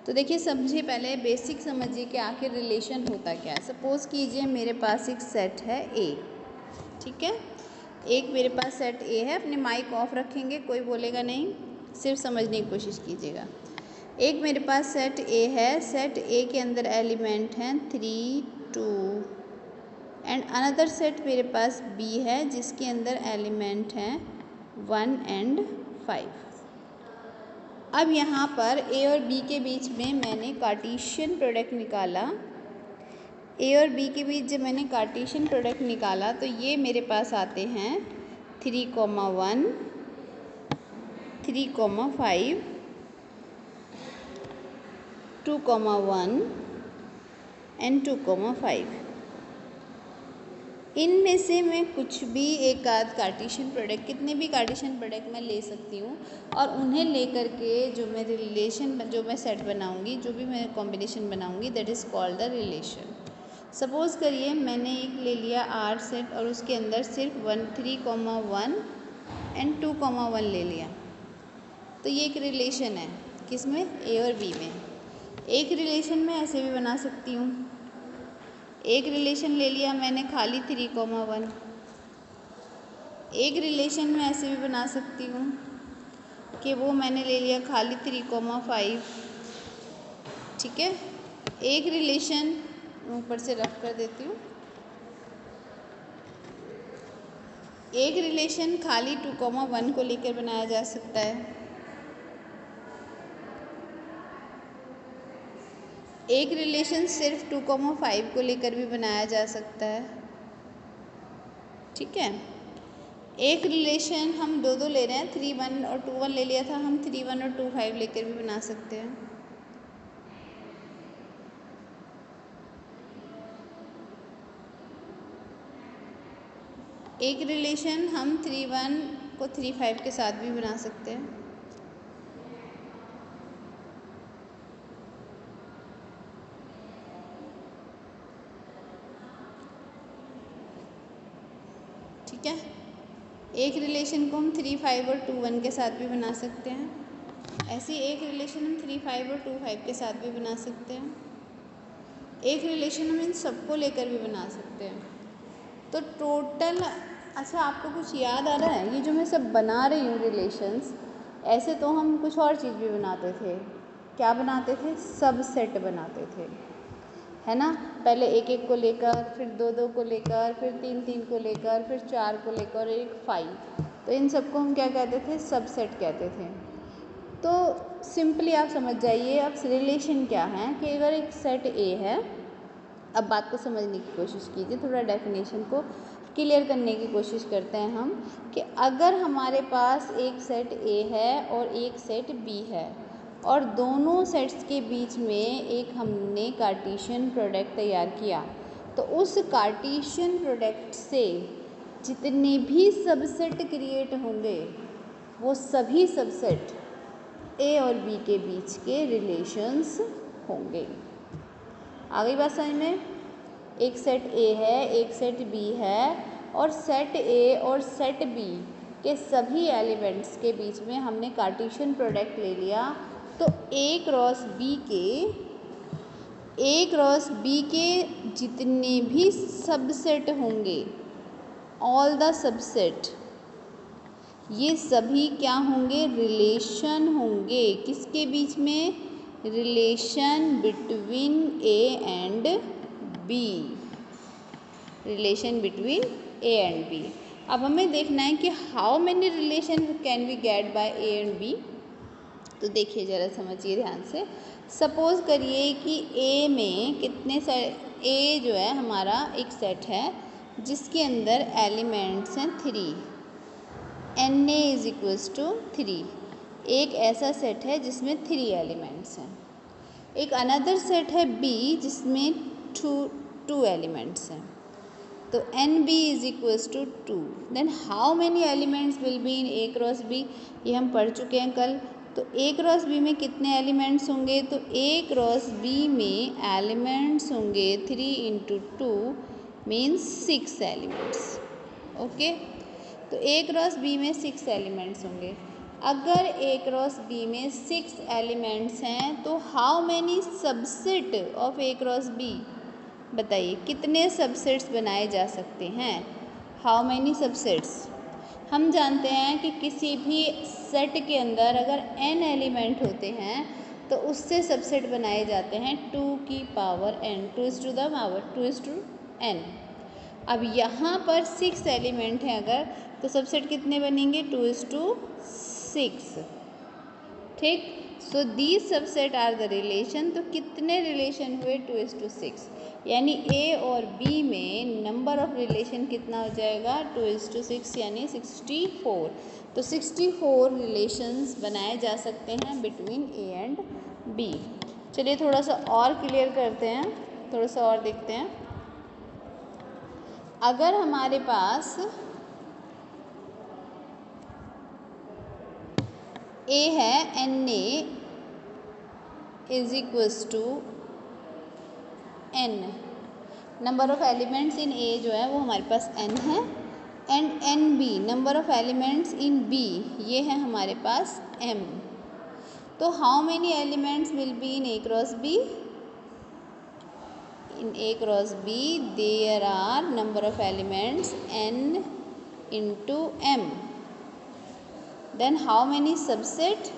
तो देखिए, समझिए पहले बेसिक समझिए कि आखिर रिलेशन होता क्या है। सपोज़ कीजिए मेरे पास एक सेट है ए, ठीक है। एक मेरे पास सेट ए है, अपने माइक ऑफ रखेंगे, कोई बोलेगा नहीं, सिर्फ समझने की कोशिश कीजिएगा। एक मेरे पास सेट ए है, सेट ए के अंदर एलिमेंट हैं 3, 2 एंड अनदर सेट मेरे पास बी है जिसके अंदर एलिमेंट हैं 1 एंड 5। अब यहाँ पर ए और बी के बीच में मैंने कार्टेशियन प्रोडक्ट निकाला। ए और बी के बीच जब मैंने कार्टेशियन प्रोडक्ट निकाला तो ये मेरे पास आते हैं 3,1, 3,5, 2,1 एंड 2,5। इनमें से मैं कुछ भी एक आध कार्टेशियन प्रोडक्ट, कितने भी कार्टेशियन प्रोडक्ट मैं ले सकती हूँ और उन्हें लेकर के जो मैं रिलेशन, जो मैं सेट बनाऊँगी, जो भी मैं कॉम्बिनेशन बनाऊँगी, that is called the relation. Suppose करिए मैंने एक ले लिया आर सेट और उसके अंदर सिर्फ 3,1 एंड 2,1 ले लिया, तो ये एक रिलेशन है। किसमें? ए और बी में। एक रिलेशन में ऐसे भी बना सकती हूँ, एक रिलेशन ले लिया मैंने खाली 3,1। एक रिलेशन में ऐसे भी बना सकती हूँ कि वो मैंने ले लिया खाली 3,5, ठीक है। एक रिलेशन ऊपर से रफ कर देती हूँ, एक रिलेशन खाली 2,1 को लेकर बनाया जा सकता है। एक रिलेशन सिर्फ 2,5 को लेकर भी बनाया जा सकता है, ठीक है। एक रिलेशन हम दो ले रहे हैं, 3,1 और 2,1 ले लिया था, हम 3,1 और 2,5 लेकर भी बना सकते हैं। एक रिलेशन हम 3,1 को 3,5 के साथ भी बना सकते हैं। ठीक है, एक रिलेशन को हम 3,5 और 2,1 के साथ भी बना सकते हैं। ऐसी एक रिलेशन हम 3,5 और 2,5 के साथ भी बना सकते हैं। एक रिलेशन हम इन सबको लेकर भी बना सकते हैं। तो टोटल, अच्छा आपको कुछ याद आ रहा है? ये जो मैं सब बना रही हूँ रिलेशंस, ऐसे तो हम कुछ और चीज़ भी बनाते थे। क्या बनाते थे? सब सेट बनाते थे, है ना। पहले एक एक को लेकर, फिर दो दो को लेकर, फिर तीन तीन को लेकर, फिर चार को लेकर, एक 5। तो इन सबको हम क्या कहते थे? सब सेट कहते थे। तो सिंपली आप समझ जाइए अब रिलेशन क्या है कि अगर एक सेट ए है, अब बात को समझने की कोशिश कीजिए, थोड़ा डेफिनेशन को क्लियर करने की कोशिश करते हैं हम कि अगर हमारे पास एक सेट ए है और एक सेट बी है और दोनों सेट्स के बीच में एक हमने कार्टेशियन प्रोडक्ट तैयार किया, तो उस कार्टेशियन प्रोडक्ट से जितने भी सबसेट क्रिएट होंगे वो सभी सबसेट ए और बी के बीच के रिलेशंस होंगे। आ गई बात समझ में? एक सेट ए है, एक सेट बी है और सेट ए और सेट बी के सभी एलिमेंट्स के बीच में हमने कार्टेशियन प्रोडक्ट ले लिया, तो ए क्रॉस बी के जितने भी सबसेट होंगे, ऑल द सबसेट, ये सभी क्या होंगे? रिलेशन होंगे। किसके बीच में? Relation between A and B, relation between A and B. अब हमें देखना है कि how many relation can we get by A and B. तो देखिए ज़रा, समझिए ध्यान से। सपोज़ करिए कि ए में कितने सेट, ए जो है हमारा एक सेट है जिसके अंदर एलिमेंट्स हैं 3, Na इज इक्वल्स टू 3। एक ऐसा सेट है जिसमें 3 एलिमेंट्स हैं। एक अनदर सेट है बी जिसमें 2 एलिमेंट्स हैं, तो Nb is equals to 2। Then how many elements will be in A cross B, ये हम पढ़ चुके हैं कल। तो ए क्रॉस बी में कितने एलिमेंट्स होंगे? तो ए क्रॉस बी में एलिमेंट्स होंगे 3 इंटू 2 मीन्स 6 एलिमेंट्स। ओके, तो ए क्रॉस बी में 6 एलिमेंट्स होंगे। अगर ए क्रॉस बी में 6 एलिमेंट्स हैं तो how many subset of A cross B, बताइए कितने सबसेट्स बनाए जा सकते हैं। हाउ मैनी सबसेट्स, हम जानते हैं कि किसी भी सेट के अंदर अगर n एलिमेंट होते हैं तो उससे सबसेट बनाए जाते हैं 2 की पावर n, 2n। अब यहाँ पर 6 एलिमेंट हैं अगर, तो सबसेट कितने बनेंगे 2:6। ठीक, so these subset are the relation, तो कितने रिलेशन हुए 2:6, यानी ए और बी में नंबर ऑफ रिलेशन कितना हो जाएगा 2:6 यानी 64। तो 64 रिलेशंस बनाए जा सकते हैं बिटवीन ए एंड बी। चलिए थोड़ा सा और क्लियर करते हैं, थोड़ा सा और देखते हैं। अगर हमारे पास ए है Na is equals to n, number of elements in A जो है वो हमारे पास n है, and NB number of elements in B ये है हमारे पास m। तो how many elements will be in A cross B, in A cross B there are number of elements n into m, then how many subsets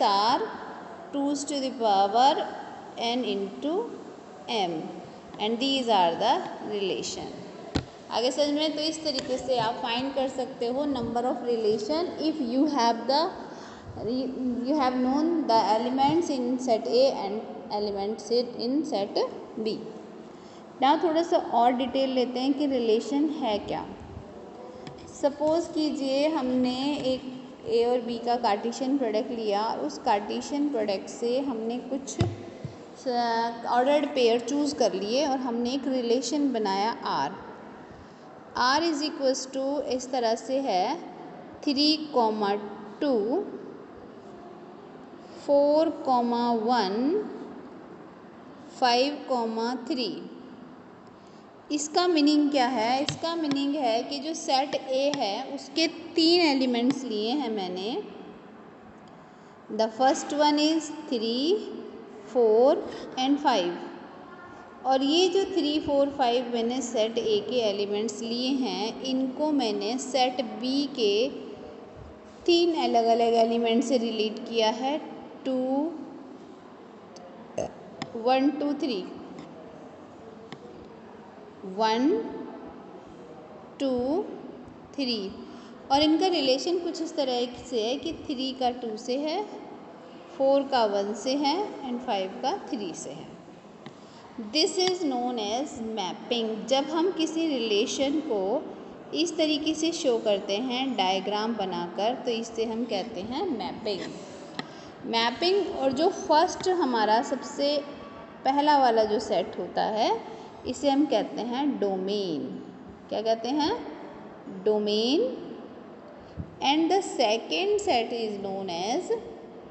are 2's to the power n into m, and these are the relation। आगे समझ में, तो इस तरीके से आप find कर सकते हो number of relation if you have known the elements in set A and elements in set B. Now थोड़ा सा और डिटेल लेते हैं कि रिलेशन है क्या। सपोज़ कीजिए हमने एक ए और बी का कार्टेशियन प्रोडक्ट लिया, उस कार्टेशियन प्रोडक्ट से हमने कुछ ऑर्डर्ड पेयर चूज़ कर लिए और हमने एक रिलेशन बनाया R इज इक्वल्स टू इस तरह से है 3,2 4,1 5,3। इसका मीनिंग क्या है, इसका मीनिंग है कि जो सेट ए है उसके 3 एलिमेंट्स लिए हैं मैंने। The first one is 3, 4 and 5, और ये जो 3, 4, 5 मैंने सेट ए के एलिमेंट्स लिए हैं, इनको मैंने सेट बी के 3 अलग अलग एलिमेंट से रिलेट किया है 1 2 3, 1 2 3, और इनका रिलेशन कुछ इस तरह से है कि 3 का 2 से है, 4 का 1 से है एंड 5 का 3 से है। This is known as mapping. जब हम किसी रिलेशन को इस तरीके से शो करते हैं डायग्राम बनाकर, तो इससे हम कहते हैं मैपिंग। और जो फर्स्ट हमारा सबसे पहला वाला जो सेट होता है इसे हम कहते हैं डोमेन। क्या कहते हैं, domain. And the second set is known as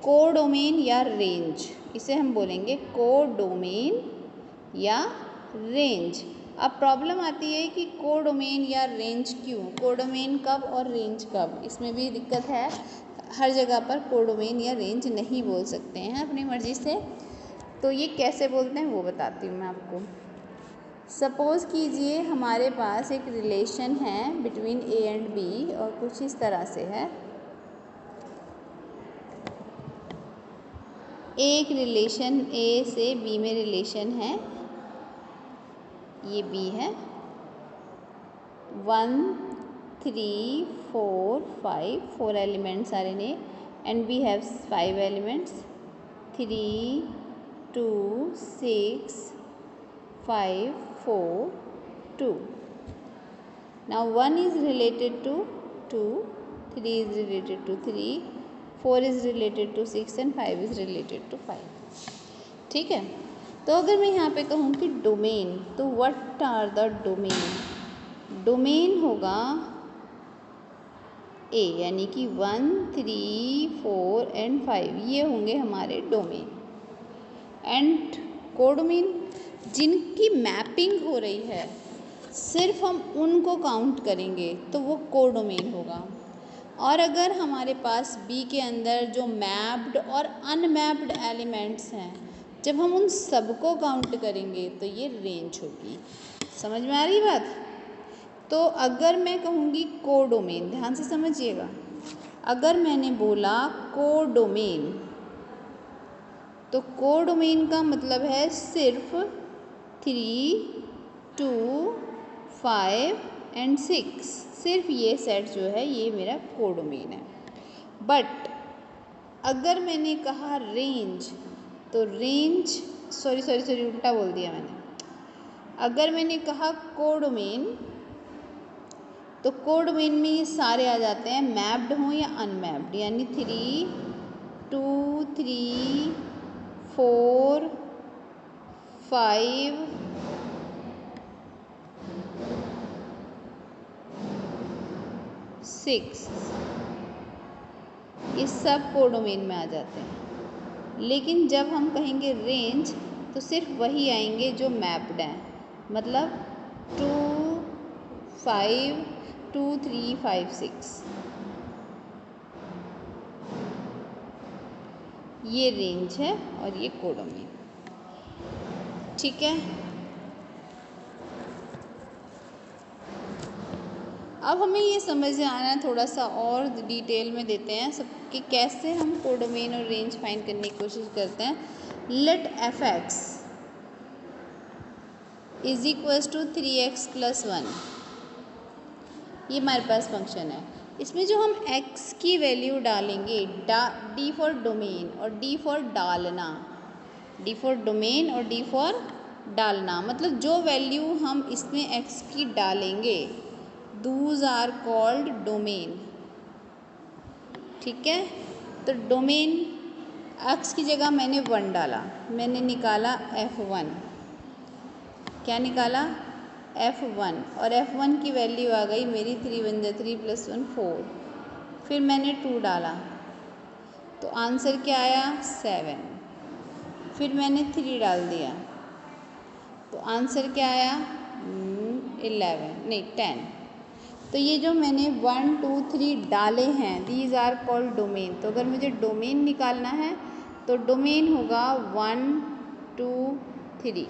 codomain या रेंज। इसे हम बोलेंगे कोडोमेन या रेंज। अब प्रॉब्लम आती है कि कोडोमेन या रेंज क्यों, कोडोमेन कब और रेंज कब, इसमें भी दिक्कत है। हर जगह पर कोडोमेन या रेंज नहीं बोल सकते हैं अपनी मर्ज़ी से, तो ये कैसे बोलते हैं वो बताती हूँ मैं आपको। सपोज़ कीजिए हमारे पास एक रिलेशन है बिटवीन ए एंड बी और कुछ इस तरह से है। एक रिलेशन ए से बी में रिलेशन है, ये बी है, 1 3 4 5 4 elements are in A and B have 5 elements 3 2 6 5 4 2। Now 1 is related to 2, 3 is related to 3, 4 is related to 6 and 5 is related to 5। ठीक है, तो अगर मैं यहाँ पे कहूँ कि डोमेन, तो what are the domain, domain होगा ए, यानी कि 1 3 4 एंड 5 ये होंगे हमारे डोमेन। एंड कोडोमेन जिनकी मैपिंग हो रही है सिर्फ हम उनको काउंट करेंगे तो वो कोडोमेन होगा, और अगर हमारे पास बी के अंदर जो मैप्ड और अनमैप्ड एलिमेंट्स हैं, जब हम उन सबको काउंट करेंगे तो ये रेंज होगी। समझ में आ रही बात? तो अगर मैं कहूँगी कोडोमेन, ध्यान से समझिएगा, अगर मैंने बोला कोडोमेन, तो कोडोमेन का मतलब है सिर्फ 3, 2, 5 एंड 6, सिर्फ ये सेट जो है ये मेरा कोडोमेन है। बट अगर मैंने कहा रेंज, तो रेंज सॉरी उल्टा बोल दिया मैंने। अगर मैंने कहा कोडोमेन, तो कोडोमेन में ये सारे आ जाते हैं, मैप्ड हों या अनमैप्ड, यानी 3, 2, 3, 4, 5, 6, ये सब कोडोमेन में आ जाते हैं। लेकिन जब हम कहेंगे रेंज, तो सिर्फ वही आएंगे जो मैप्ड हैं, मतलब 2, 5, 2, 3, 5, 6, ये रेंज है और ये कोडोमेन। ठीक है, अब हमें ये समझ में आना है, थोड़ा सा और डिटेल में देते हैं सब कि कैसे हम कोडोमेन और रेंज फाइंड करने की कोशिश करते हैं। Late f(x) is equals to 3x + 1, ये हमारे पास फंक्शन है। इसमें जो हम x की वैल्यू डालेंगे, d फॉर डोमेन और d फॉर डालना, d फॉर डोमेन और d फॉर डालना, मतलब जो वैल्यू हम इसमें x की डालेंगे, दूज आर कॉल्ड डोमेन। ठीक है, तो डोमेन, x की जगह मैंने 1 डाला, मैंने निकाला f1, क्या निकाला? f1, और f1 की वैल्यू आ गई मेरी 3 × 1 = 3 + 1 4। फिर मैंने 2 डाला, तो आंसर क्या आया? 7। फिर मैंने 3 डाल दिया, तो आंसर क्या आया? 10। तो ये जो मैंने 1, 2, 3 डाले हैं, दीज आर कॉल्ड डोमेन। तो अगर मुझे डोमेन निकालना है तो डोमेन होगा 1, 2, 3।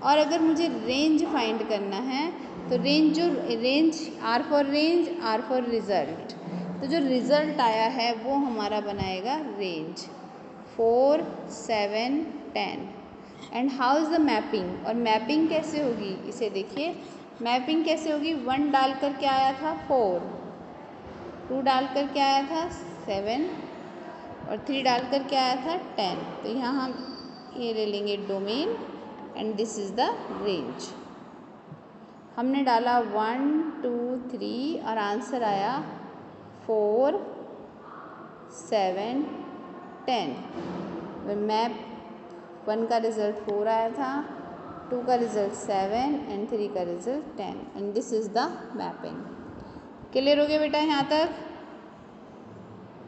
और अगर मुझे रेंज फाइंड करना है तो range R for range, R for result, तो जो रिज़ल्ट आया है वो हमारा बनाएगा range 4, 7, 10। And how is the mapping, और मैपिंग कैसे होगी इसे देखिए। मैपिंग कैसे होगी? 1 डाल कर क्या आया था? 4, 2 डाल कर क्या आया था? 7, और 3 डाल कर क्या आया था? 10। तो यहाँ हम ये ले लेंगे domain and this is the range. हमने डाला 1, 2, 3 और आंसर आया 4, 7, 10। मैप 1 का रिज़ल्ट 4 आया था, 2 का रिज़ल्ट 7 एंड 3 का result 10, and this is the mapping. Clear हो गया बेटा यहाँ तक?